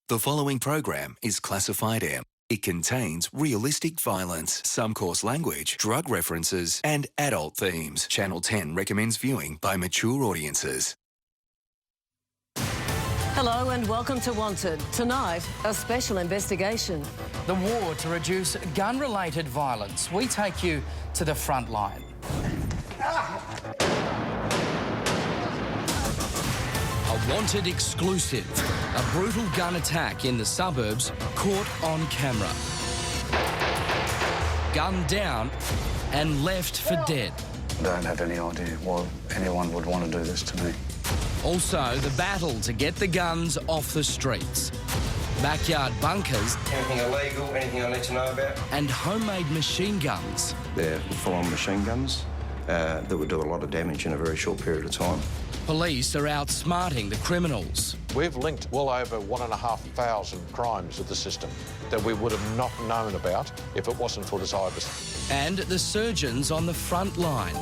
The following program is classified M. It contains realistic violence, some coarse language, drug references, and adult themes. Channel 10 recommends viewing by mature audiences. Hello and welcome to Wanted. Tonight, a special investigation. The war to reduce gun-related violence. We take you to the front line. A Wanted exclusive. A brutal gun attack in the suburbs caught on camera. Gunned down and left for dead. I don't have any idea why anyone would want to do this to me. Also, the battle to get the guns off the streets. Backyard bunkers. Anything illegal, anything I need to know about? And homemade machine guns. They're full-on machine guns that would do a lot of damage in a very short period of time. Police are outsmarting the criminals. We've linked well over 1,500 crimes to the system that we would have not known about if it wasn't for this IBIS. And the surgeons on the front line.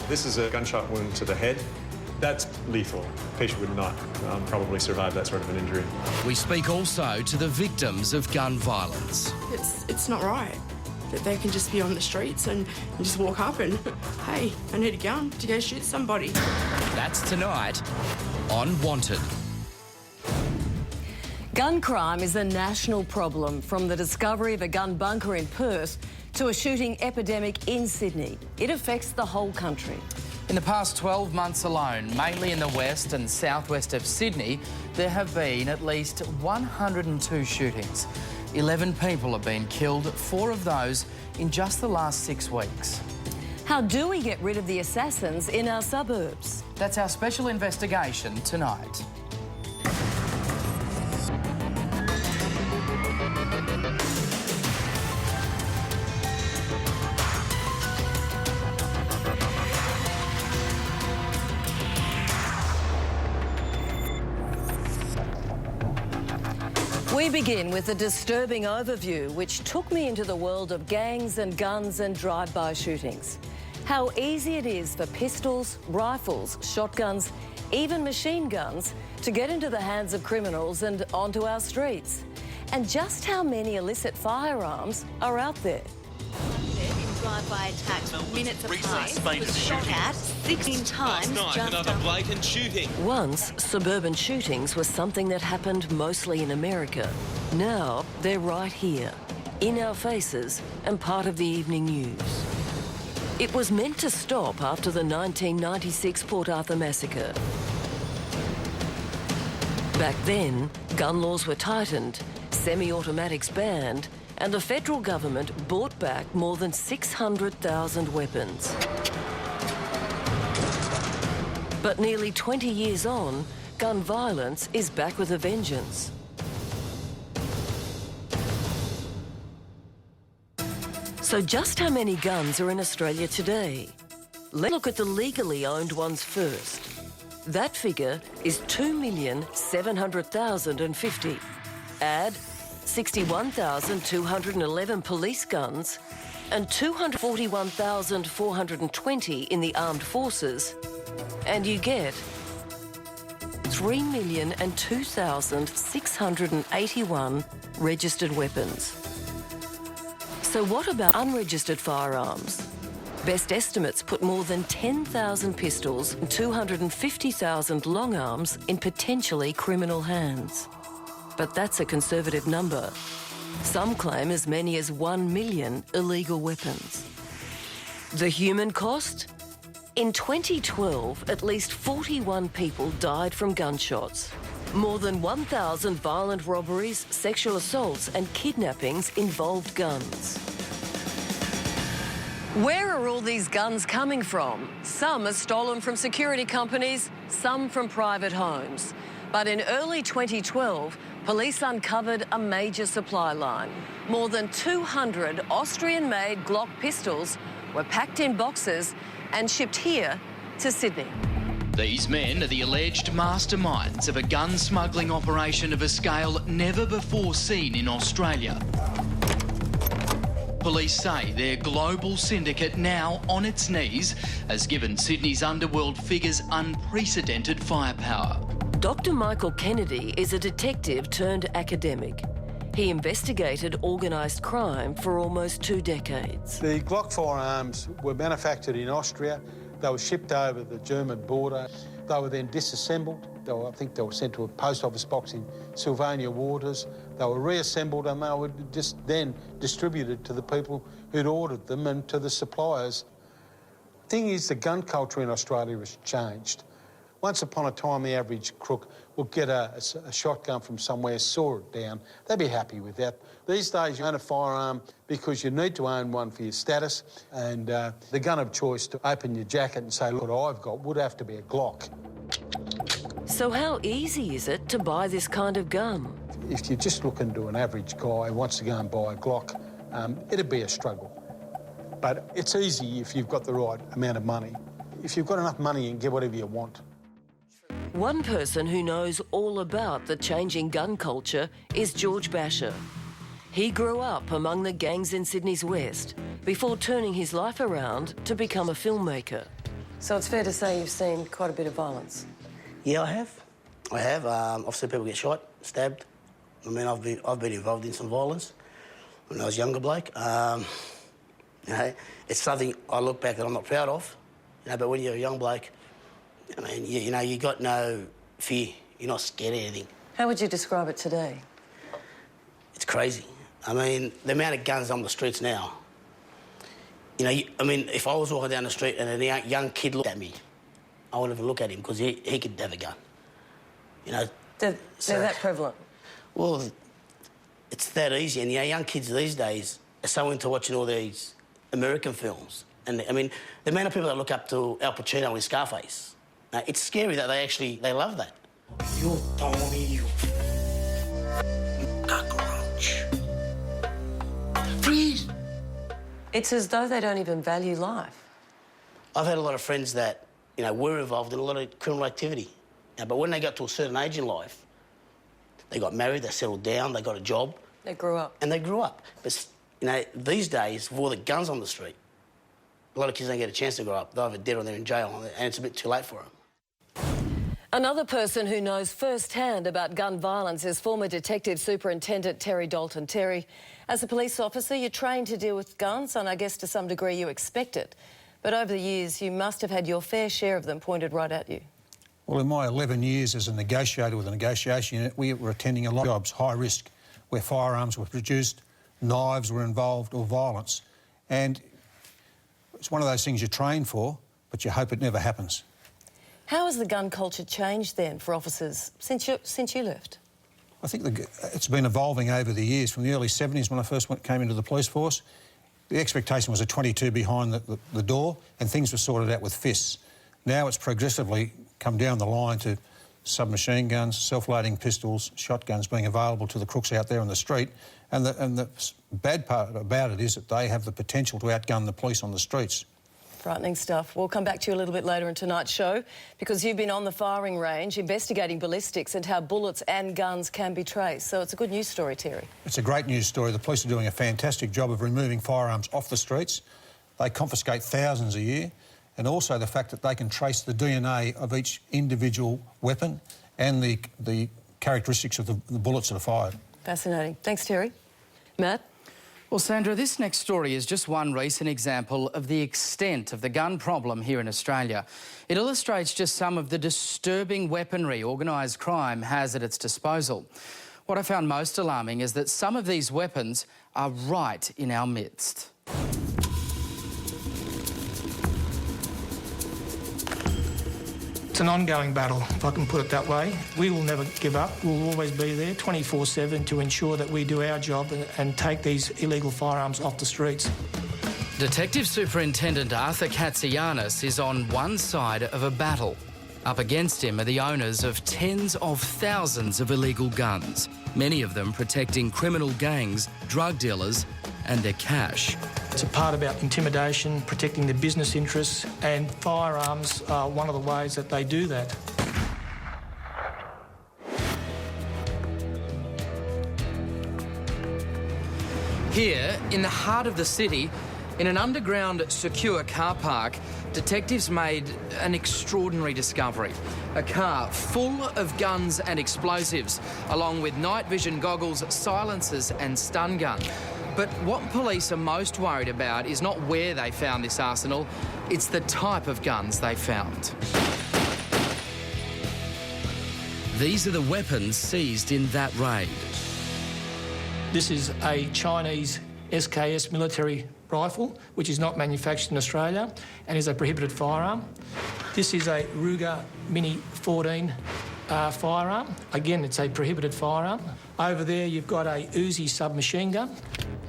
This is a gunshot wound to the head. That's lethal. The patient would not probably survive that sort of an injury. We speak also to the victims of gun violence. It's not right that they can just be on the streets and just walk up and, hey, I need a gun to go shoot somebody. That's tonight on Wanted. Gun crime is a national problem, from the discovery of a gun bunker in Perth to a shooting epidemic in Sydney. It affects the whole country. In the past 12 months alone, mainly in the west and southwest of Sydney, there have been at least 102 shootings. 11 people have been killed, 4 of those in just the last 6 weeks. How do we get rid of the assassins in our suburbs? That's our special investigation tonight. We begin with a disturbing overview which took me into the world of gangs and guns and drive-by shootings. How easy it is for pistols, rifles, shotguns, even machine guns to get into the hands of criminals and onto our streets. And just how many illicit firearms are out there. Drive-by attacks minutes apart was shot at 16 times just another blatant shooting. Once, suburban shootings were something that happened mostly in America. Now, they're right here, in our faces and part of the evening news. It was meant to stop after the 1996 Port Arthur massacre. Back then, gun laws were tightened, semi-automatics banned, and the federal government bought back more than 600,000 weapons. But nearly 20 years on, gun violence is back with a vengeance. So just how many guns are in Australia today? Let's look at the legally owned ones first. That figure is 2,700,050. Add 61,211 police guns and 241,420 in the armed forces, and you get 3,002,681 registered weapons. So what about unregistered firearms? Best estimates put more than 10,000 pistols and 250,000 long arms in potentially criminal hands. But that's a conservative number. Some claim as many as 1 million illegal weapons. The human cost? In 2012, at least 41 people died from gunshots. More than 1,000 violent robberies, sexual assaults and kidnappings involved guns. Where are all these guns coming from? Some are stolen from security companies, some from private homes. But in early 2012, police uncovered a major supply line. More than 200 Austrian-made Glock pistols were packed in boxes and shipped here to Sydney. These men are the alleged masterminds of a gun smuggling operation of a scale never before seen in Australia. Police say their global syndicate, now on its knees, has given Sydney's underworld figures unprecedented firepower. Dr. Michael Kennedy is a detective turned academic. He investigated organised crime for almost 2 decades. The Glock firearms were manufactured in Austria. They were shipped over the German border. They were then disassembled. I think they were sent to a post office box in Sylvania waters. They were reassembled and they were just then distributed to the people who'd ordered them and to the suppliers. The thing is, the gun culture in Australia has changed. Once upon a time, the average crook would get a shotgun from somewhere, saw it down. They'd be happy with that. These days, you own a firearm because you need to own one for your status, and the gun of choice to open your jacket and say, look, what I've got would have to be a Glock. So how easy is it to buy this kind of gun? If you're just looking to an average guy who wants to go and buy a Glock, it'd be a struggle. But it's easy if you've got the right amount of money. If you've got enough money, you can get whatever you want. One person who knows all about the changing gun culture is George Basher. He grew up among the gangs in Sydney's West before turning his life around to become a filmmaker. So it's fair to say you've seen quite a bit of violence? Yeah, I have. I've seen people get shot, stabbed. I mean, I've been involved in some violence when I was a younger bloke. You know, it's something I look back that I'm not proud of. You know, but when you're a young bloke, I mean, you know, you got no fear. You're not scared of anything. How would you describe it today? It's crazy. I mean, the amount of guns on the streets now. You know, I mean, if I was walking down the street and a young kid looked at me, I wouldn't even look at him because he could have a gun. You know. They're that prevalent? Well, it's that easy. And, you know, young kids these days are so into watching all these American films. And, I mean, the amount of people that look up to Al Pacino and Scarface, it's scary that they love that. You Tony, you cockroach. Freeze! It's as though they don't even value life. I've had a lot of friends that, you know, were involved in a lot of criminal activity. But when they got to a certain age in life, they got married, they settled down, they got a job. They grew up. And they grew up. But, you know, these days, with all the guns on the street, a lot of kids don't get a chance to grow up. They're either dead or they're in jail, and it's a bit too late for them. Another person who knows firsthand about gun violence is former Detective Superintendent Terry Dalton. Terry, as a police officer, you're trained to deal with guns, and I guess to some degree you expect it. But over the years, you must have had your fair share of them pointed right at you. Well, in my 11 years as a negotiator with a negotiation unit, we were attending a lot of jobs, high risk, where firearms were produced, knives were involved, or violence. And it's one of those things you train for, but you hope it never happens. How has the gun culture changed then for officers since you left? I think it's been evolving over the years. From the early 70s when I first came into the police force, the expectation was a 22 behind the door and things were sorted out with fists. Now it's progressively come down the line to submachine guns, self-loading pistols, shotguns being available to the crooks out there on the street. And the bad part about it is that they have the potential to outgun the police on the streets. Frightening stuff. We'll come back to you a little bit later in tonight's show because you've been on the firing range investigating ballistics and how bullets and guns can be traced. So it's a good news story, Terry. It's a great news story. The police are doing a fantastic job of removing firearms off the streets. They confiscate thousands a year, and also the fact that they can trace the DNA of each individual weapon and the characteristics of the bullets that are fired. Fascinating. Thanks, Terry. Matt? Well, Sandra, this next story is just one recent example of the extent of the gun problem here in Australia. It illustrates just some of the disturbing weaponry organised crime has at its disposal. What I found most alarming is that some of these weapons are right in our midst. It's an ongoing battle, if I can put it that way. We will never give up. We'll always be there 24/7 to ensure that we do our job and take these illegal firearms off the streets. Detective Superintendent Arthur Katsianis is on one side of a battle. Up against him are the owners of tens of thousands of illegal guns, many of them protecting criminal gangs, drug dealers and their cash. It's a part about intimidation, protecting their business interests, and firearms are one of the ways that they do that. Here, in the heart of the city, In an underground secure car park, detectives made an extraordinary discovery. A car full of guns and explosives, along with night vision goggles, silencers and stun gun. But what police are most worried about is not where they found this arsenal, it's the type of guns they found. These are the weapons seized in that raid. This is a Chinese SKS military rifle, which is not manufactured in Australia and is a prohibited firearm. This is a Ruger Mini 14 firearm. Again, it's a prohibited firearm. Over there, you've got a Uzi submachine gun.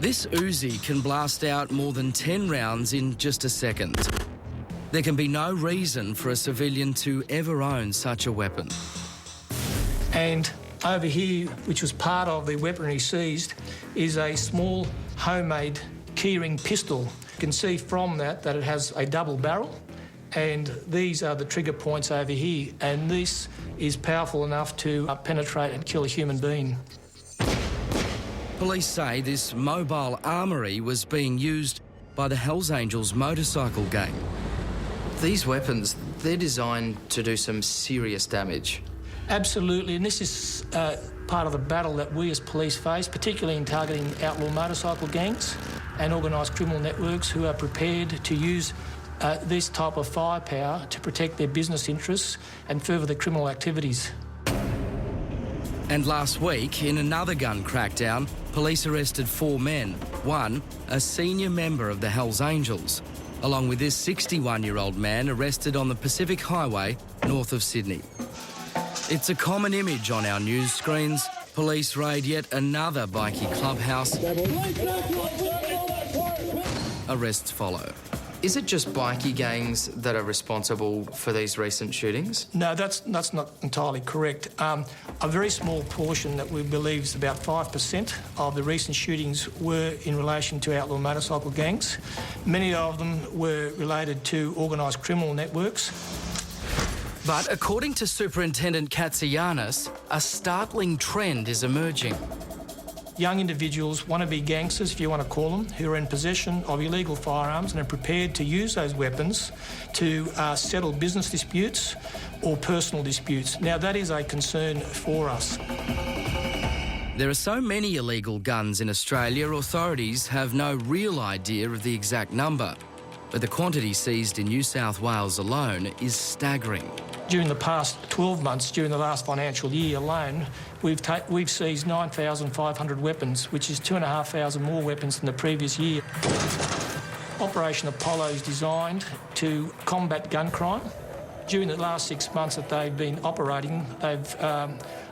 This Uzi can blast out more than 10 rounds in just a second. There can be no reason for a civilian to ever own such a weapon. And over here, which was part of the weaponry seized, is a small homemade keyring pistol. You can see from that it has a double barrel, and these are the trigger points over here, and this is powerful enough to penetrate and kill a human being. Police say this mobile armoury was being used by the Hells Angels motorcycle gang. These weapons, they're designed to do some serious damage. Absolutely, and this is part of the battle that we as police face, particularly in targeting outlaw motorcycle gangs and organised criminal networks who are prepared to use this type of firepower to protect their business interests and further their criminal activities. And last week, in another gun crackdown, police arrested 4 men. One, a senior member of the Hells Angels, along with this 61-year-old man arrested on the Pacific Highway north of Sydney. It's a common image on our news screens. Police raid yet another bikie clubhouse. Arrests follow. Is it just bikie gangs that are responsible for these recent shootings? No, that's not entirely correct. A very small portion that we believe is about 5% of the recent shootings were in relation to outlaw motorcycle gangs. Many of them were related to organised criminal networks. But according to Superintendent Katsianis, a startling trend is emerging. Young individuals, wannabe gangsters, if you want to call them, who are in possession of illegal firearms and are prepared to use those weapons to settle business disputes or personal disputes. Now, that is a concern for us. There are so many illegal guns in Australia, authorities have no real idea of the exact number. But the quantity seized in New South Wales alone is staggering. During the past 12 months, during the last financial year alone, we've seized 9,500 weapons, which is 2,500 more weapons than the previous year. Operation Apollo is designed to combat gun crime. During the last 6 months that they've been operating, they've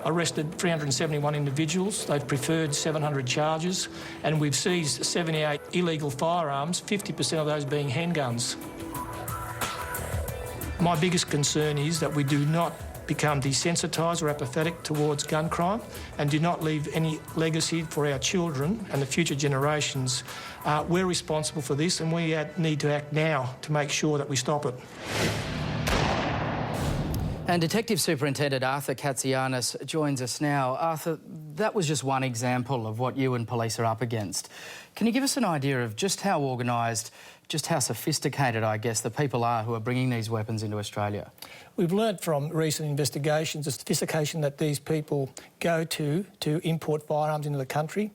arrested 371 individuals, they've preferred 700 charges, and we've seized 78 illegal firearms, 50% of those being handguns. My biggest concern is that we do not become desensitised or apathetic towards gun crime and do not leave any legacy for our children and the future generations. We're responsible for this, and we need to act now to make sure that we stop it. And Detective Superintendent Arthur Katsianis joins us now. Arthur, that was just one example of what you and police are up against. Can you give us an idea of just how organised, just how sophisticated, I guess, the people are who are bringing these weapons into Australia? We've learnt from recent investigations the sophistication that these people go to import firearms into the country,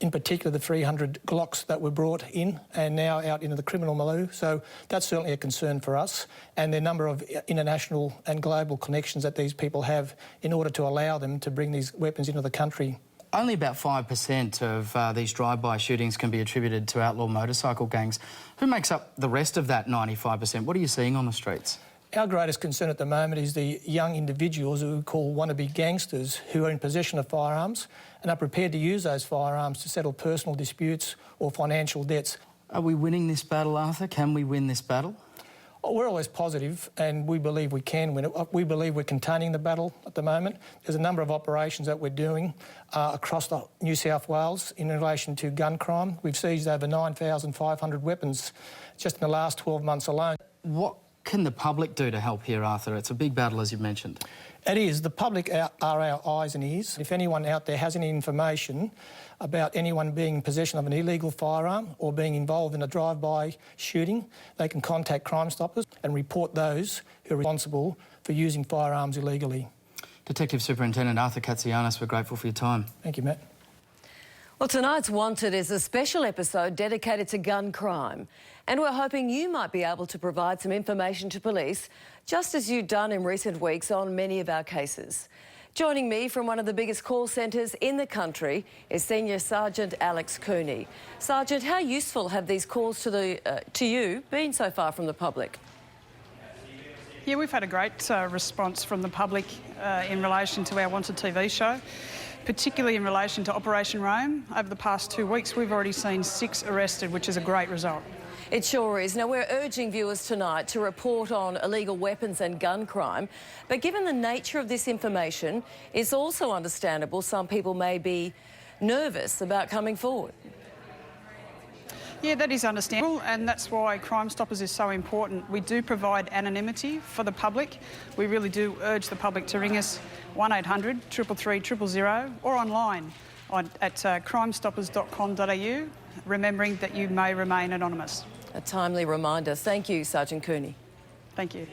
in particular the 300 Glocks that were brought in and now out into the criminal milieu. So that's certainly a concern for us, and the number of international and global connections that these people have in order to allow them to bring these weapons into the country. Only about 5% of these drive-by shootings can be attributed to outlaw motorcycle gangs. Who makes up the rest of that 95%? What are you seeing on the streets? Our greatest concern at the moment is the young individuals who we call wannabe gangsters who are in possession of firearms and are prepared to use those firearms to settle personal disputes or financial debts. Are we winning this battle, Arthur? Can we win this battle? We're always positive, and we believe we can win it. We believe we're containing the battle at the moment. There's a number of operations that we're doing across New South Wales in relation to gun crime. We've seized over 9,500 weapons just in the last 12 months alone. What can the public do to help here, Arthur? It's a big battle, as you've mentioned. It is. The public are our eyes and ears. If anyone out there has any information about anyone being in possession of an illegal firearm or being involved in a drive-by shooting, they can contact Crime Stoppers and report those who are responsible for using firearms illegally. Detective Superintendent Arthur Katsianis, we're grateful for your time. Thank you, Matt. Well, tonight's Wanted is a special episode dedicated to gun crime, and we're hoping you might be able to provide some information to police, just as you've done in recent weeks on many of our cases. Joining me from one of the biggest call centres in the country is Senior Sergeant Alex Cooney. Sergeant, how useful have these calls to you been so far from the public? Yeah, we've had a great response from the public in relation to our Wanted TV show, particularly in relation to Operation Rome. Over the past 2 weeks, we've already seen 6 arrested, which is a great result. It sure is. Now, we're urging viewers tonight to report on illegal weapons and gun crime, but given the nature of this information, it's also understandable some people may be nervous about coming forward. Yeah, that is understandable, and that's why Crime Stoppers is so important. We do provide anonymity for the public. We really do urge the public to ring us 1800 333 000 or online at crimestoppers.com.au, remembering that you may remain anonymous. A timely reminder. Thank you, Sergeant Cooney. Thank you.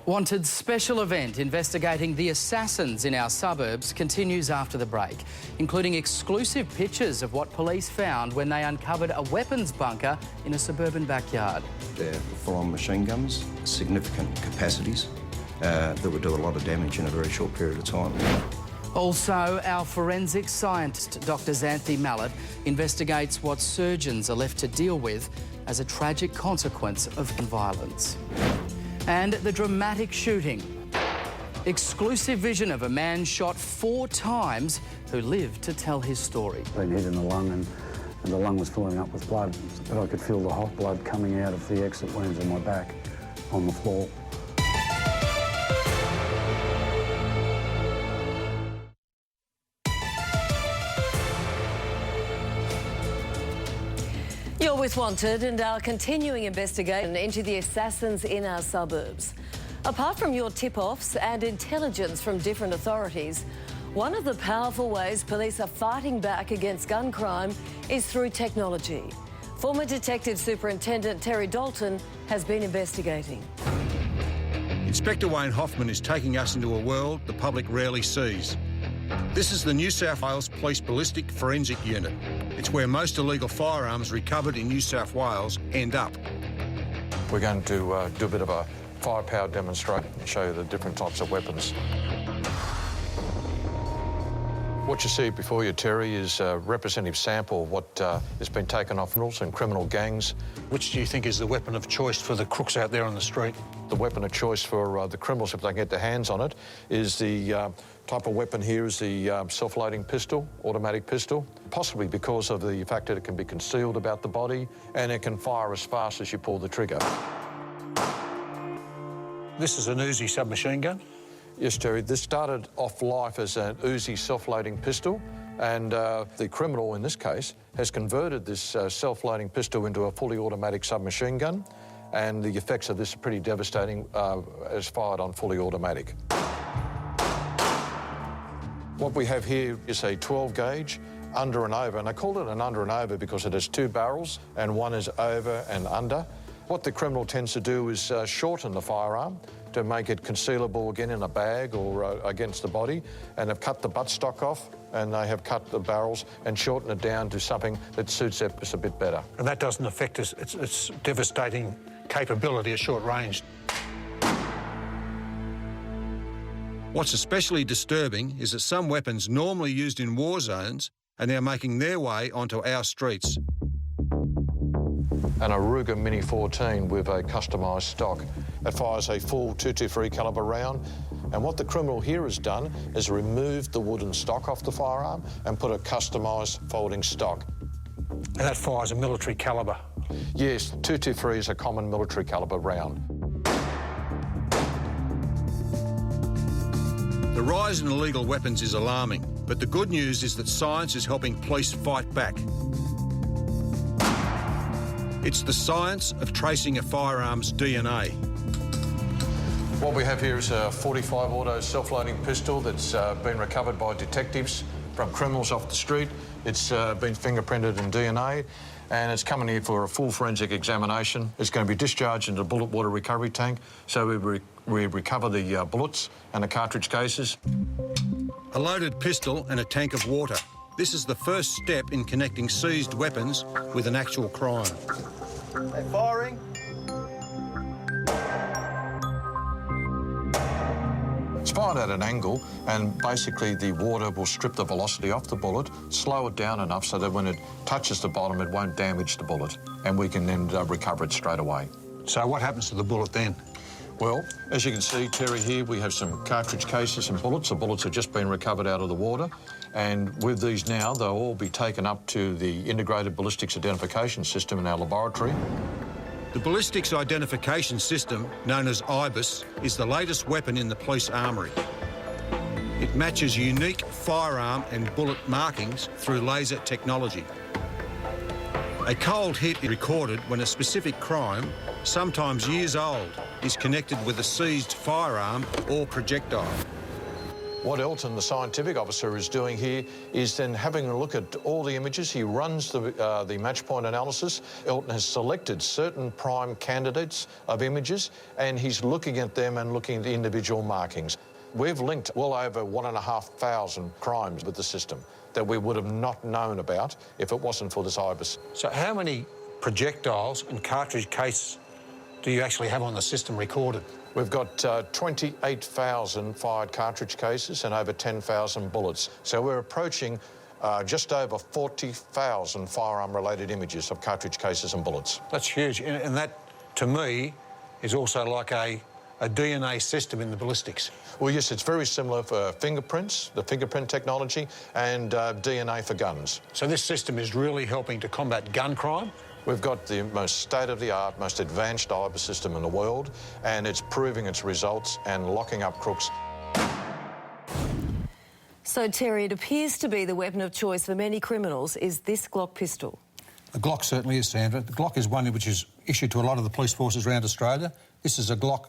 Wanted's special event investigating the assassins in our suburbs continues after the break, including exclusive pictures of what police found when they uncovered a weapons bunker in a suburban backyard. They're full-on machine guns, significant capacities that would do a lot of damage in a very short period of time. Also, our forensic scientist, Dr. Xanthe Mallett, investigates what surgeons are left to deal with as a tragic consequence of gun violence. And the dramatic shooting. Exclusive vision of a man shot 4 times who lived to tell his story. Been hit in the lung and the lung was filling up with blood, but I could feel the hot blood coming out of the exit wounds on my back on the floor. You're with Wanted and our continuing investigation into the assassins in our suburbs. Apart from your tip-offs and intelligence from different authorities, one of the powerful ways police are fighting back against gun crime is through technology. Former Detective Superintendent Terry Dalton has been investigating. Inspector Wayne Hoffman is taking us into a world the public rarely sees. This is the New South Wales Police Ballistic Forensic Unit. It's where most illegal firearms recovered in New South Wales end up. We're going to do a bit of a firepower demonstration and show you the different types of weapons. What you see before you, Terry, is a representative sample of what has been taken off criminals and criminal gangs. Which do you think is the weapon of choice for the crooks out there on the street? The weapon of choice for the criminals, if they can get their hands on it, is the type of weapon here is the self-loading pistol, automatic pistol, possibly because of the fact that it can be concealed about the body and it can fire as fast as you pull the trigger. This is an Uzi submachine gun? Yes, Terry. This started off life as an Uzi self-loading pistol, and the criminal in this case has converted this self-loading pistol into a fully automatic submachine gun, and the effects of this are pretty devastating as fired on fully automatic. What we have here is a 12 gauge under and over, and I call it an under and over because it has 2 barrels and one is over and under. What the criminal tends to do is shorten the firearm to make it concealable again in a bag or against the body, and have cut the buttstock off and they have cut the barrels and shortened it down to something that suits it just a bit better. And that doesn't affect its devastating capability at short range. What's especially disturbing is that some weapons normally used in war zones are now making their way onto our streets. An Aruga Mini 14 with a customised stock. It fires a full .223 calibre round, and what the criminal here has done is removed the wooden stock off the firearm and put a customised folding stock. And that fires a military calibre? Yes, .223 is a common military calibre round. The rise in illegal weapons is alarming, but the good news is that science is helping police fight back. It's the science of tracing a firearm's DNA. What we have here is a 45 auto self-loading pistol that's been recovered by detectives from criminals off the street. It's been fingerprinted and DNA, and it's coming here for a full forensic examination. It's going to be discharged into the bullet water recovery tank, so we recover the bullets and the cartridge cases. A loaded pistol and a tank of water. This is the first step in connecting seized weapons with an actual crime. They're firing. It's fired at an angle, and basically the water will strip the velocity off the bullet, slow it down enough so that when it touches the bottom, it won't damage the bullet, and we can then recover it straight away. So what happens to the bullet then? Well, as you can see, Terry, here we have some cartridge cases and bullets. The bullets have just been recovered out of the water, and with these now, they'll all be taken up to the Integrated Ballistics Identification System in our laboratory. The Ballistics Identification System, known as IBIS, is the latest weapon in the police armoury. It matches unique firearm and bullet markings through laser technology. A cold hit is recorded when a specific crime, sometimes years old, is connected with a seized firearm or projectile. What Elton, the scientific officer, is doing here is then having a look at all the images. He runs the match point analysis. Elton has selected certain prime candidates of images, and he's looking at them and looking at the individual markings. We've linked well over 1,500 crimes with the system that we would have not known about if it wasn't for this IBIS. So how many projectiles and cartridge cases do you actually have on the system recorded? We've got 28,000 fired cartridge cases and over 10,000 bullets. So we're approaching just over 40,000 firearm-related images of cartridge cases and bullets. That's huge, and that, to me, is also like a DNA system in the ballistics. Well, yes, it's very similar for fingerprints, the fingerprint technology, and DNA for guns. So this system is really helping to combat gun crime? We've got the most state-of-the-art, most advanced IBIS system in the world, and it's proving its results and locking up crooks. So, Terry, it appears to be the weapon of choice for many criminals is this Glock pistol. The Glock certainly is, Sandra. The Glock is one which is issued to a lot of the police forces around Australia. This is a Glock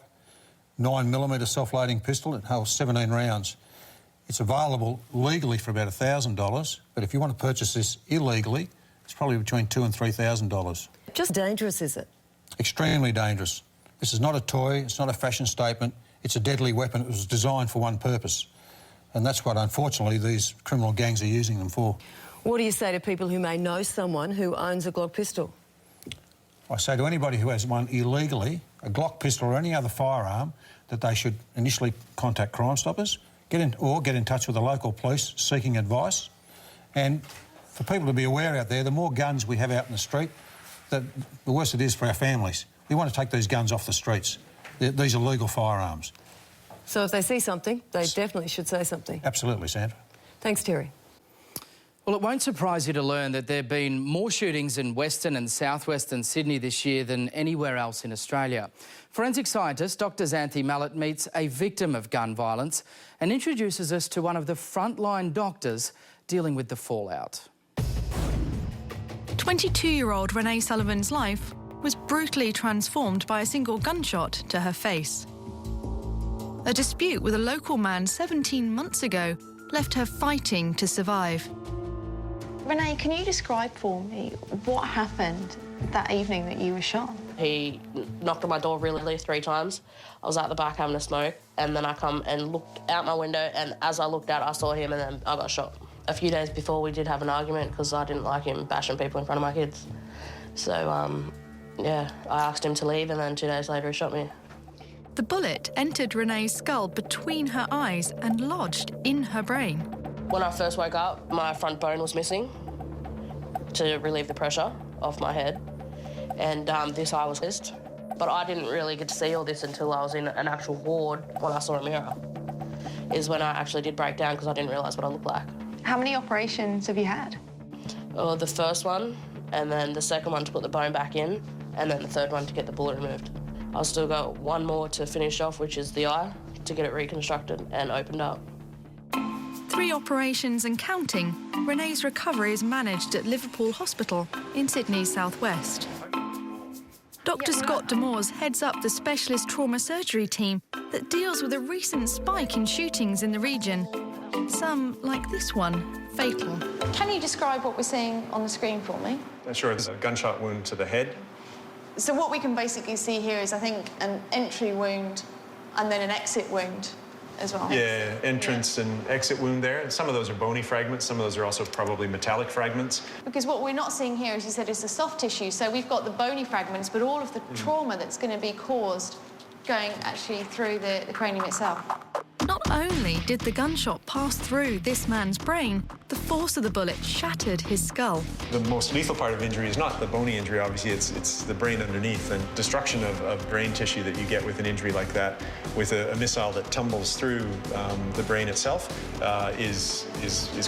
9mm self-loading pistol. It holds 17 rounds. It's available legally for about $1,000, but if you want to purchase this illegally, it's probably between $2,000 and $3,000. Just dangerous, is it? Extremely dangerous. This is not a toy, it's not a fashion statement, it's a deadly weapon. It was designed for one purpose. And that's what, unfortunately, these criminal gangs are using them for. What do you say to people who may know someone who owns a Glock pistol? I say to anybody who has one illegally, a Glock pistol or any other firearm, that they should initially contact Crime Stoppers, get in touch with the local police seeking advice. And for people to be aware out there, the more guns we have out in the street, the worse it is for our families. We want to take these guns off the streets. These are legal firearms. So if they see something, they definitely should say something. Absolutely, Sandra. Thanks, Terry. Well, it won't surprise you to learn that there have been more shootings in Western and southwestern Sydney this year than anywhere else in Australia. Forensic scientist Dr. Xanthe Mallett meets a victim of gun violence and introduces us to one of the frontline doctors dealing with the fallout. 22-year-old Renee Sullivan's life was brutally transformed by a single gunshot to her face. A dispute with a local man 17 months ago left her fighting to survive. Renee, can you describe for me what happened that evening that you were shot? He knocked on my door really 3 times. I was at the back having a smoke, and then I come and looked out my window, and as I looked out, I saw him, and then I got shot. A few days before, we did have an argument because I didn't like him bashing people in front of my kids. So, yeah, I asked him to leave, and then 2 days later, he shot me. The bullet entered Renee's skull between her eyes and lodged in her brain. When I first woke up, my front bone was missing to relieve the pressure off my head, and this eye was missed. But I didn't really get to see all this until I was in an actual ward when I saw a mirror, is when I actually did break down because I didn't realise what I looked like. How many operations have you had? The first one, and then the second one to put the bone back in, and then the third one to get the bullet removed. I've still got one more to finish off, which is the eye, to get it reconstructed and opened up. 3 operations and counting, Renee's recovery is managed at Liverpool Hospital in Sydney's southwest. Dr. Scott Demores heads up the specialist trauma surgery team that deals with a recent spike in shootings in the region. Some, like this one, fatal. Can you describe what we're seeing on the screen for me? Sure, there's a gunshot wound to the head. So what we can basically see here is, I think, an entry wound and then an exit wound as well. Yeah, entrance and exit wound there. And some of those are bony fragments, some of those are also probably metallic fragments. Because what we're not seeing here, as you said, is the soft tissue. So we've got the bony fragments, but all of the trauma that's going to be caused going actually through the cranium itself. Not only did the gunshot pass through this man's brain, the force of the bullet shattered his skull. The most lethal part of injury is not the bony injury, obviously, it's the brain underneath. And destruction of brain tissue that you get with an injury like that, with a missile that tumbles through the brain itself, is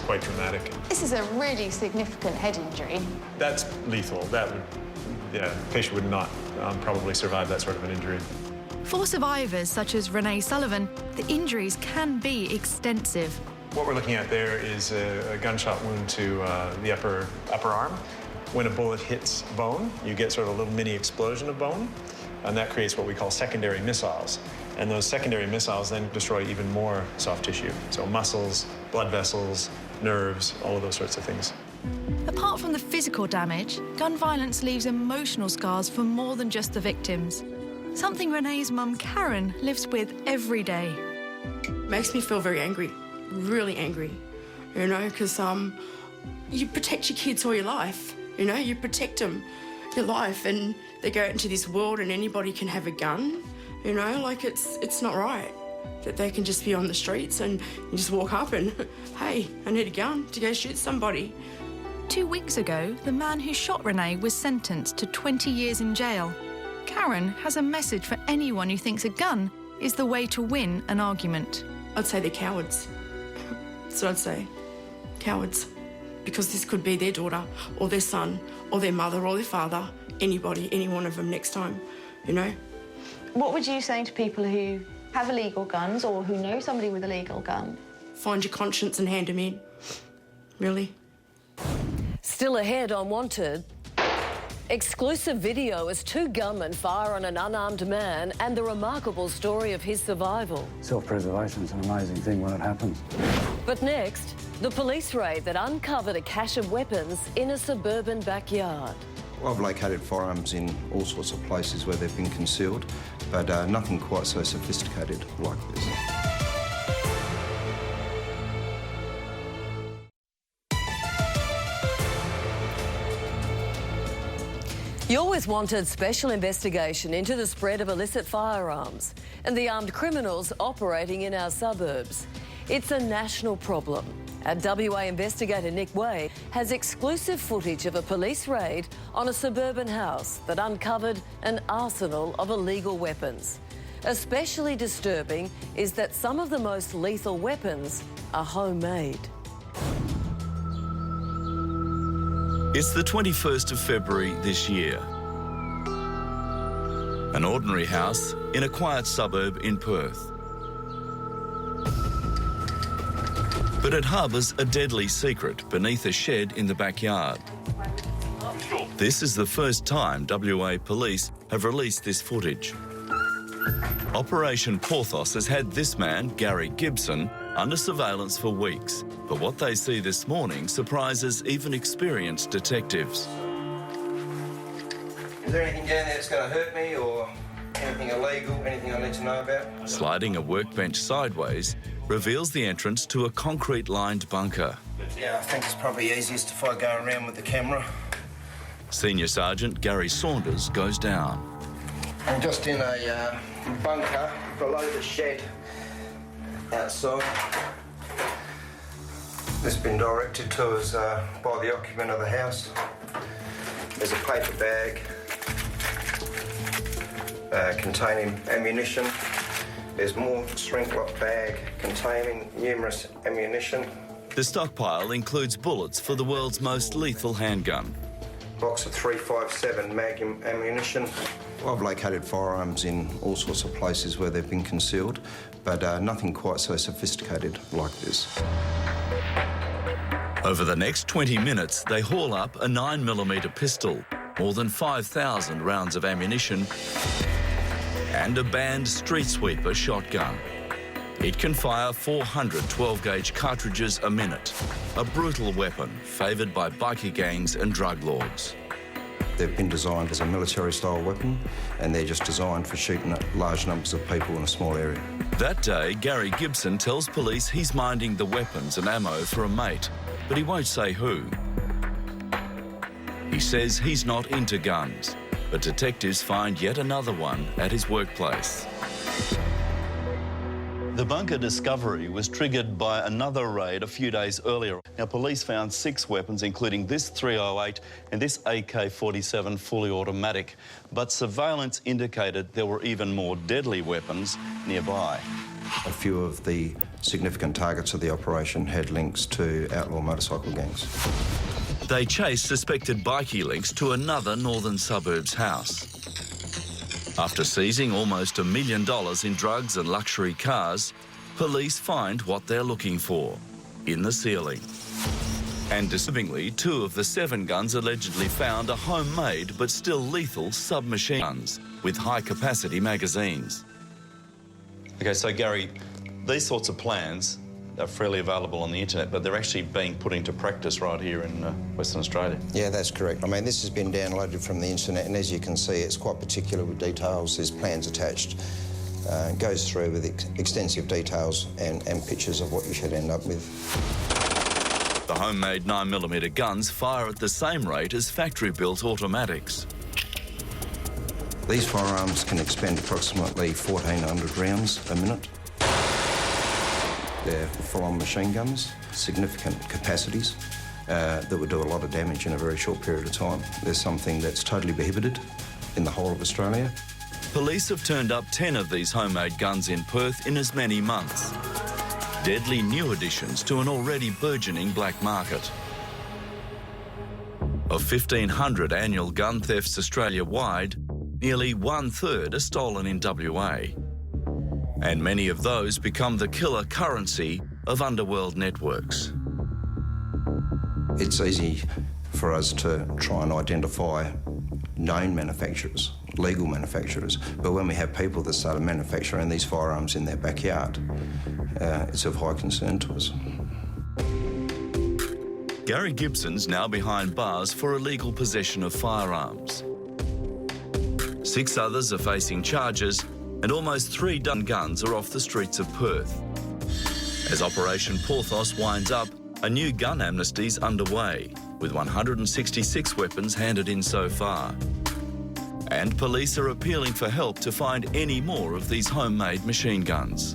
quite dramatic. This is a really significant head injury. That's lethal. That would, yeah, the patient would not probably survive that sort of an injury. For survivors such as Renee Sullivan, the injuries can be extensive. What we're looking at there is a gunshot wound to the upper arm. When a bullet hits bone, you get sort of a little mini explosion of bone, and that creates what we call secondary missiles. And those secondary missiles then destroy even more soft tissue. So muscles, blood vessels, nerves, all of those sorts of things. Apart from the physical damage, gun violence leaves emotional scars for more than just the victims. Something Renee's mum, Karen, lives with every day. Makes me feel very angry, really angry, you know, because you protect your kids all your life, you know, you protect them, your life, and they go out into this world and anybody can have a gun, you know, like it's not right that they can just be on the streets and you just walk up and, hey, I need a gun to go shoot somebody. 2 weeks ago, the man who shot Renee was sentenced to 20 years in jail. Karen has a message for anyone who thinks a gun is the way to win an argument. I'd say they're cowards. That's what I'd say. Cowards. Because this could be their daughter or their son or their mother or their father, anybody, any one of them next time, you know? What would you say to people who have illegal guns or who know somebody with a legal gun? Find your conscience and hand them in. Really. Still ahead on Wanted. Exclusive video as two gunmen fire on an unarmed man and the remarkable story of his survival. Self-preservation is an amazing thing when it happens. But next, the police raid that uncovered a cache of weapons in a suburban backyard. I've located firearms in all sorts of places where they've been concealed, but nothing quite so sophisticated like this. You're with Wanted special investigation into the spread of illicit firearms and the armed criminals operating in our suburbs. It's a national problem. Our WA investigator Nick Way has exclusive footage of a police raid on a suburban house that uncovered an arsenal of illegal weapons. Especially disturbing is that some of the most lethal weapons are homemade. It's the 21st of February this year. An ordinary house in a quiet suburb in Perth. But it harbours a deadly secret beneath a shed in the backyard. This is the first time WA police have released this footage. Operation Porthos has had this man, Gary Gibson, under surveillance for weeks. But what they see this morning surprises even experienced detectives. Is there anything down there that's going to hurt me or anything illegal, anything I need to know about? Sliding a workbench sideways reveals the entrance to a concrete-lined bunker. Yeah, I think it's probably easiest if I go around with the camera. Senior Sergeant Gary Saunders goes down. I'm just in a bunker below the shed outside. This has been directed to us by the occupant of the house. There's a paper bag containing ammunition. There's more shrink-lock bag containing numerous ammunition. The stockpile includes bullets for the world's most lethal handgun. Box of .357 Magnum ammunition. I've located firearms in all sorts of places where they've been concealed, but nothing quite so sophisticated like this. Over the next 20 minutes, they haul up a 9mm pistol, more than 5,000 rounds of ammunition, and a banned street sweeper shotgun. It can fire 400 12-gauge cartridges a minute, a brutal weapon favoured by bikie gangs and drug lords. They've been designed as a military-style weapon, and they're just designed for shooting at large numbers of people in a small area. That day, Gary Gibson tells police he's minding the weapons and ammo for a mate, but he won't say who. He says he's not into guns, but detectives find yet another one at his workplace. The bunker discovery was triggered by another raid a few days earlier. Now, police found 6 weapons, including this .308 and this AK-47 fully automatic. But surveillance indicated there were even more deadly weapons nearby. A few of the significant targets of the operation had links to outlaw motorcycle gangs. They chased suspected bikie links to another northern suburbs house. After seizing almost $1 million in drugs and luxury cars, police find what they're looking for in the ceiling. And disturbingly, 2 of the 7 guns allegedly found are homemade but still lethal submachine guns with high-capacity magazines. OK, so Gary, these sorts of plans are freely available on the internet, but they're actually being put into practice right here in Western Australia. Yeah, that's correct. I mean, this has been downloaded from the internet, and as you can see, it's quite particular with details. There's plans attached. It goes through with extensive details and pictures of what you should end up with. The homemade 9mm guns fire at the same rate as factory-built automatics. These firearms can expend approximately 1,400 rounds a minute. They're full-on machine guns, significant capacities that would do a lot of damage in a very short period of time. There's something that's totally prohibited in the whole of Australia. Police have turned up 10 of these homemade guns in Perth in as many months. Deadly new additions to an already burgeoning black market. Of 1,500 annual gun thefts Australia-wide, nearly 1/3 are stolen in WA. And many of those become the killer currency of underworld networks. It's easy for us to try and identify known manufacturers, legal manufacturers, but when we have people that started manufacturing these firearms in their backyard, it's of high concern to us. Gary Gibson's now behind bars for illegal possession of firearms. 6 others are facing charges, and almost 3 dozen guns are off the streets of Perth. As Operation Porthos winds up, a new gun amnesty's underway, with 166 weapons handed in so far. And police are appealing for help to find any more of these homemade machine guns.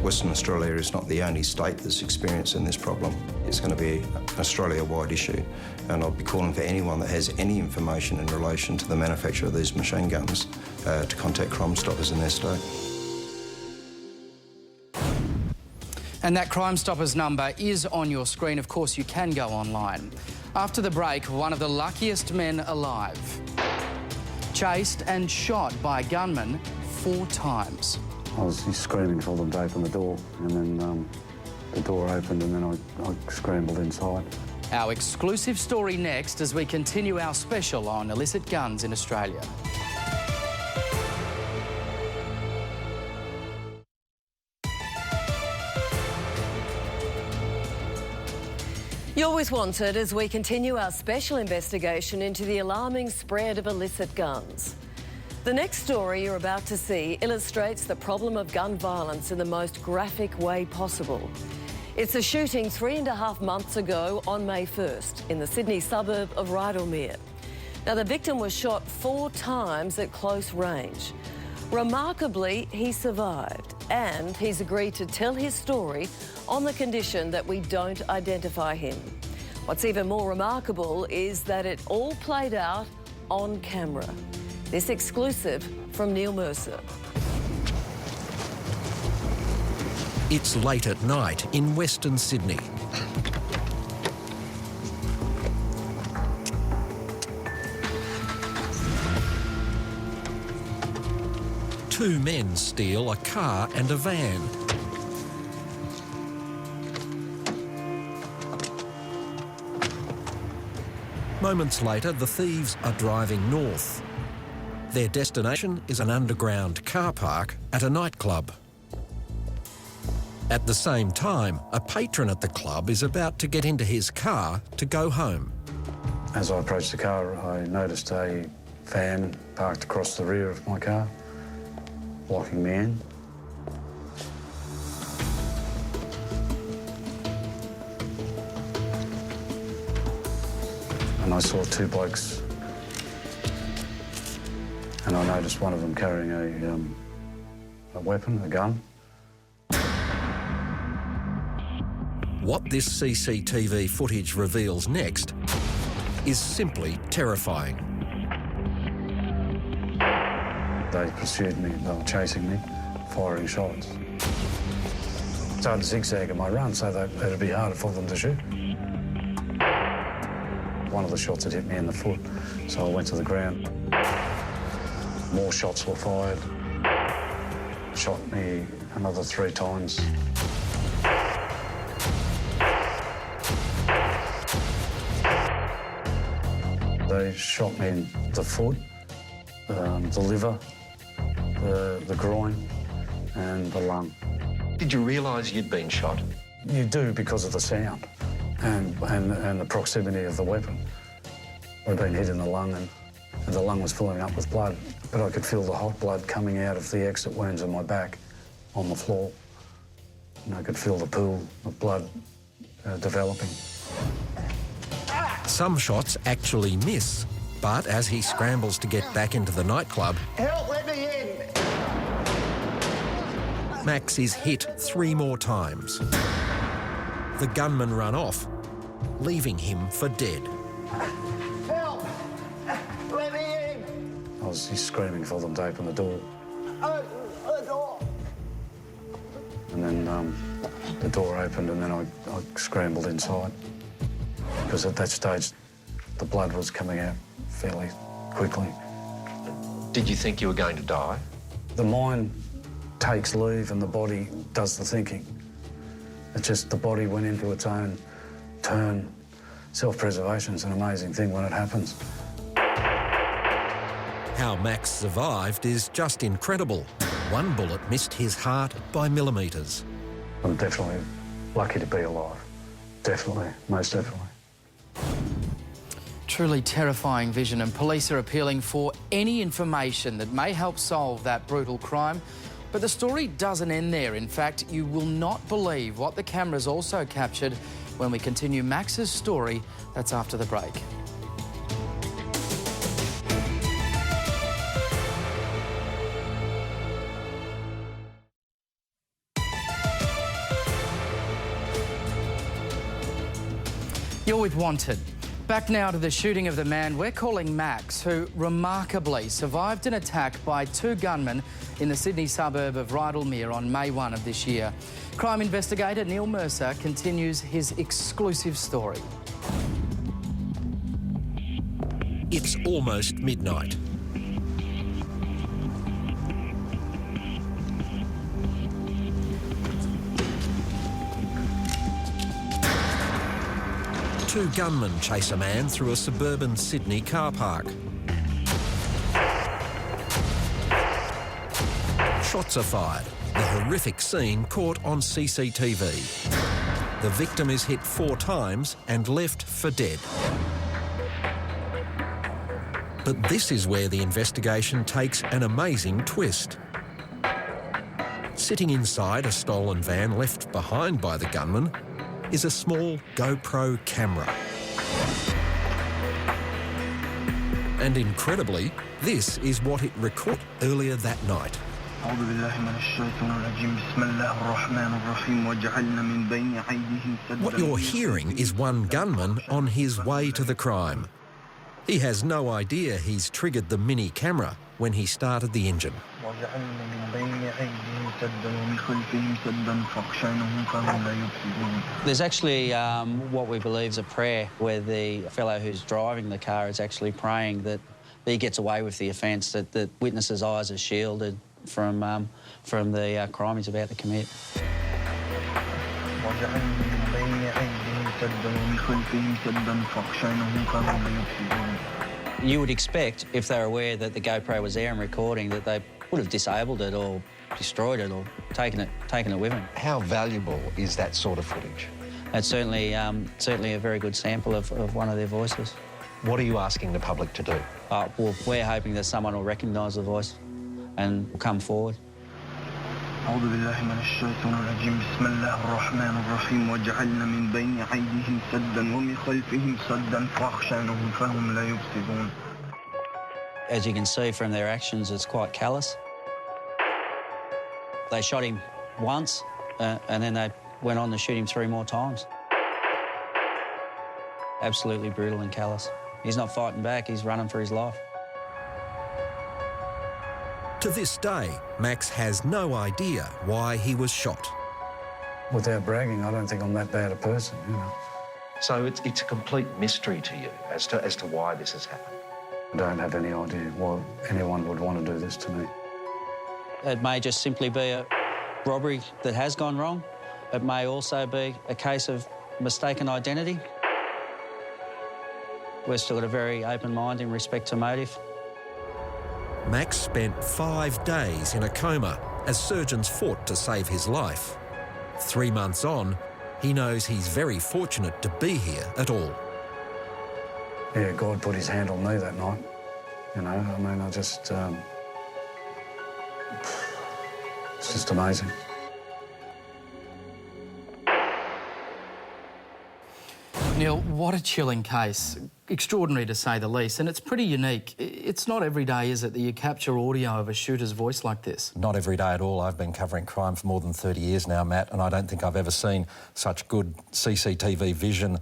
Western Australia is not the only state that's experiencing this problem. It's going to be an Australia-wide issue, and I'll be calling for anyone that has any information in relation to the manufacture of these machine guns to contact Crime Stoppers in their state. And that Crime Stoppers number is on your screen. Of course, you can go online. After the break, one of the luckiest men alive. Chased and shot by a gunman 4 times. I was screaming for them to open the door, and then the door opened, and then I scrambled inside. Our exclusive story next as we continue our special on illicit guns in Australia. You're with Wanted as we continue our special investigation into the alarming spread of illicit guns. The next story you're about to see illustrates the problem of gun violence in the most graphic way possible. It's a shooting 3.5 months ago on May 1st in the Sydney suburb of Rydalmere. Now, the victim was shot 4 times at close range. Remarkably, he survived, and he's agreed to tell his story on the condition that we don't identify him. What's even more remarkable is that it all played out on camera. This exclusive from Neil Mercer. It's late at night in Western Sydney. Two men steal a car and a van. Moments later, the thieves are driving north. Their destination is an underground car park at a nightclub. At the same time, a patron at the club is about to get into his car to go home. As I approached the car, I noticed a van parked across the rear of my car, blocking me in. And I saw two blokes, and I noticed one of them carrying a weapon, a gun. What this CCTV footage reveals next is simply terrifying. They pursued me, they were chasing me, firing shots. Started to zigzag in my run, so it'd be harder for them to shoot. One of the shots had hit me in the foot, so I went to the ground. More shots were fired. Shot me another 3 times. They shot me in the foot, the liver, the groin, and the lung. Did you realise you'd been shot? You do because of the sound and the proximity of the weapon. I'd been hit in the lung and the lung was filling up with blood, but I could feel the hot blood coming out of the exit wounds on my back on the floor. And I could feel the pool of blood developing. Some shots actually miss, but as he scrambles to get back into the nightclub, Help, let me in! Max is hit 3 more times. The gunmen run off, leaving him for dead. Help! Let me in! I was screaming for them to open the door. Open the door! And then the door opened and then I scrambled inside. Because at that stage, the blood was coming out fairly quickly. Did you think you were going to die? The mind takes leave and the body does the thinking. It's just the body went into its own turn. Self-preservation is an amazing thing when it happens. How Max survived is just incredible. 1 bullet missed his heart by millimetres. I'm definitely lucky to be alive. Definitely, most definitely. Truly terrifying vision, and police are appealing for any information that may help solve that brutal crime. But the story doesn't end there. In fact, you will not believe what the cameras also captured when we continue Max's story. That's after the break. You're with Wanted. Back now to the shooting of the man we're calling Max, who remarkably survived an attack by 2 gunmen in the Sydney suburb of Rydalmere on May 1 of this year. Crime investigator Neil Mercer continues his exclusive story. It's almost midnight. Two gunmen chase a man through a suburban Sydney car park. Shots are fired. The horrific scene caught on CCTV. The victim is hit 4 times and left for dead. But this is where the investigation takes an amazing twist. Sitting inside a stolen van left behind by the gunman is a small GoPro camera. And incredibly, this is what it recorded earlier that night. What you're hearing is one gunman on his way to the crime. He has no idea he's triggered the mini camera when he started the engine. There's actually what we believe is a prayer where the fellow who's driving the car is actually praying that he gets away with the offence, that the witness's eyes are shielded from the crime he's about to commit. You would expect, if they're aware that the GoPro was there and recording, that they would have disabled it or destroyed it or taken it with them. How valuable is that sort of footage? It's certainly a very good sample of one of their voices. What are you asking the public to do? Well, we're hoping that someone will recognise the voice and will come forward. أعوذ بالله من الشيطان الرجيم بسم الله الرحمن الرحيم وجعلنا من بين أيديهم سدا ومن خلفهم سدا فأغشيناهم فهم لا يبصرون. As you can see from their actions, it's quite callous. They shot him once and then they went on to shoot him 3 more times. Absolutely brutal and callous. He's not fighting back, he's running for his life. To this day, Max has no idea why he was shot. Without bragging, I don't think I'm that bad a person, you know. So it's a complete mystery to you as to why this has happened. I don't have any idea why anyone would want to do this to me. It may just simply be a robbery that has gone wrong. It may also be a case of mistaken identity. We've still got a very open mind in respect to motive. Max spent 5 days in a coma as surgeons fought to save his life. 3 months on, he knows he's very fortunate to be here at all. Yeah, God put his hand on me that night. You know, I mean, it's just amazing. Neil, what a chilling case. Extraordinary to say the least, and it's pretty unique. It's not every day, is it, that you capture audio of a shooter's voice like this? Not every day at all. I've been covering crime for more than 30 years now, Matt, and I don't think I've ever seen such good CCTV vision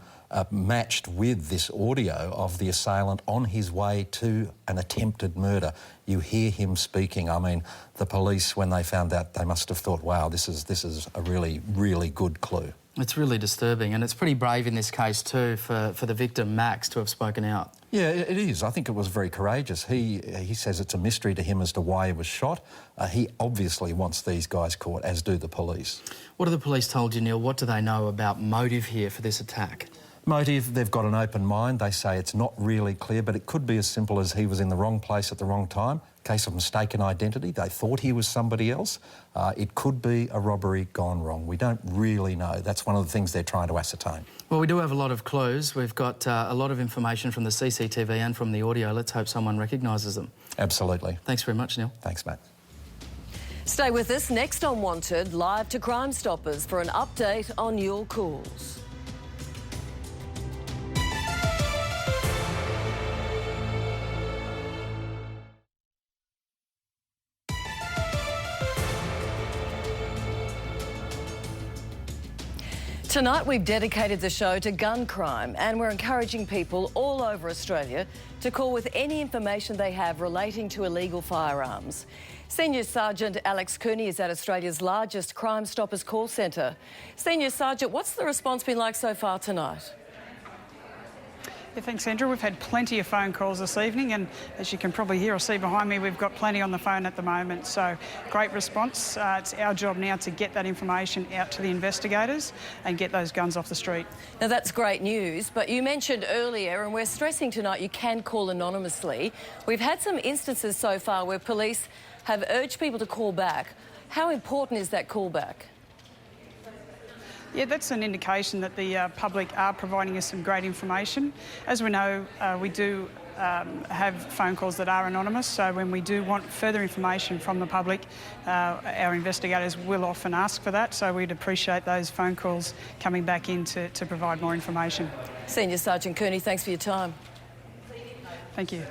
matched with this audio of the assailant on his way to an attempted murder. You hear him speaking. I mean, the police, when they found out, they must have thought, wow, this is a really, really good clue. It's really disturbing, and it's pretty brave in this case too for the victim, Max, to have spoken out. Yeah, it is. I think it was very courageous. He says it's a mystery to him as to why he was shot. He obviously wants these guys caught, as do the police. What have the police told you, Neil? What do they know about motive here for this attack? Motive, they've got an open mind. They say it's not really clear, but it could be as simple as he was in the wrong place at the wrong time. Case of mistaken identity. They thought he was somebody else. It could be a robbery gone wrong. We don't really know. That's one of the things they're trying to ascertain. Well, we do have a lot of clues. We've got a lot of information from the CCTV and from the audio. Let's hope someone recognises them. Absolutely. Thanks very much, Neil. Thanks, Matt. Stay with us. Next on Wanted, live to Crime Stoppers for an update on your calls. Tonight we've dedicated the show to gun crime, and we're encouraging people all over Australia to call with any information they have relating to illegal firearms. Senior Sergeant Alex Cooney is at Australia's largest Crime Stoppers call centre. Senior Sergeant, what's the response been like so far tonight? Yeah, thanks, Sandra. We've had plenty of phone calls this evening, and as you can probably hear or see behind me, we've got plenty on the phone at the moment. So, great response. It's our job now to get that information out to the investigators and get those guns off the street. Now, that's great news, but you mentioned earlier, and we're stressing tonight, you can call anonymously. We've had some instances so far where police have urged people to call back. How important is that call back? Yeah, that's an indication that the public are providing us some great information. As we know, we do have phone calls that are anonymous, so when we do want further information from the public, our investigators will often ask for that, so we'd appreciate those phone calls coming back in to provide more information. Senior Sergeant Cooney, thanks for your time. Thank you.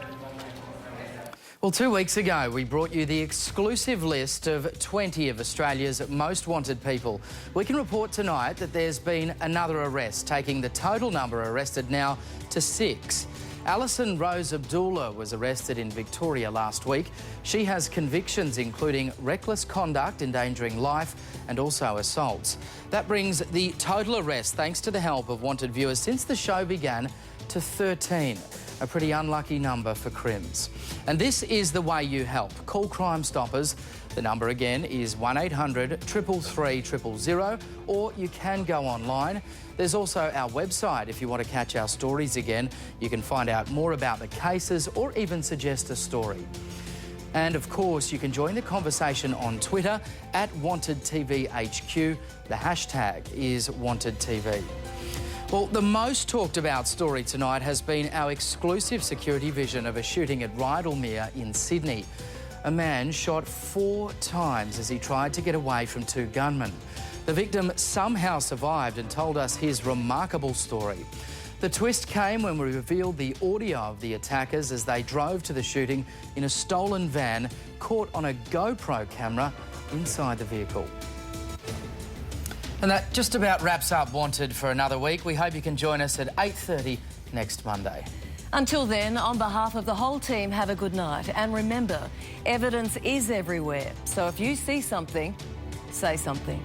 Well, 2 weeks ago, we brought you the exclusive list of 20 of Australia's most wanted people. We can report tonight that there's been another arrest, taking the total number arrested now to 6. Alison Rose Abdullah was arrested in Victoria last week. She has convictions including reckless conduct, endangering life, and also assaults. That brings the total arrests, thanks to the help of wanted viewers since the show began, to 13. A pretty unlucky number for crims. And this is the way you help. Call Crime Stoppers The number again is 1800 333 000, or you can go online. There's also our website if you want to catch our stories again. You can find out more about the cases or even suggest a story. And of course, you can join the conversation on Twitter at WantedTVHQ. The hashtag is WantedTV. Well, the most talked about story tonight has been our exclusive security vision of a shooting at Rydalmere in Sydney. A man shot 4 times as he tried to get away from 2 gunmen. The victim somehow survived and told us his remarkable story. The twist came when we revealed the audio of the attackers as they drove to the shooting in a stolen van, caught on a GoPro camera inside the vehicle. And that just about wraps up Wanted for another week. We hope you can join us at 8:30 next Monday. Until then, on behalf of the whole team, have a good night. And remember, evidence is everywhere. So if you see something, say something.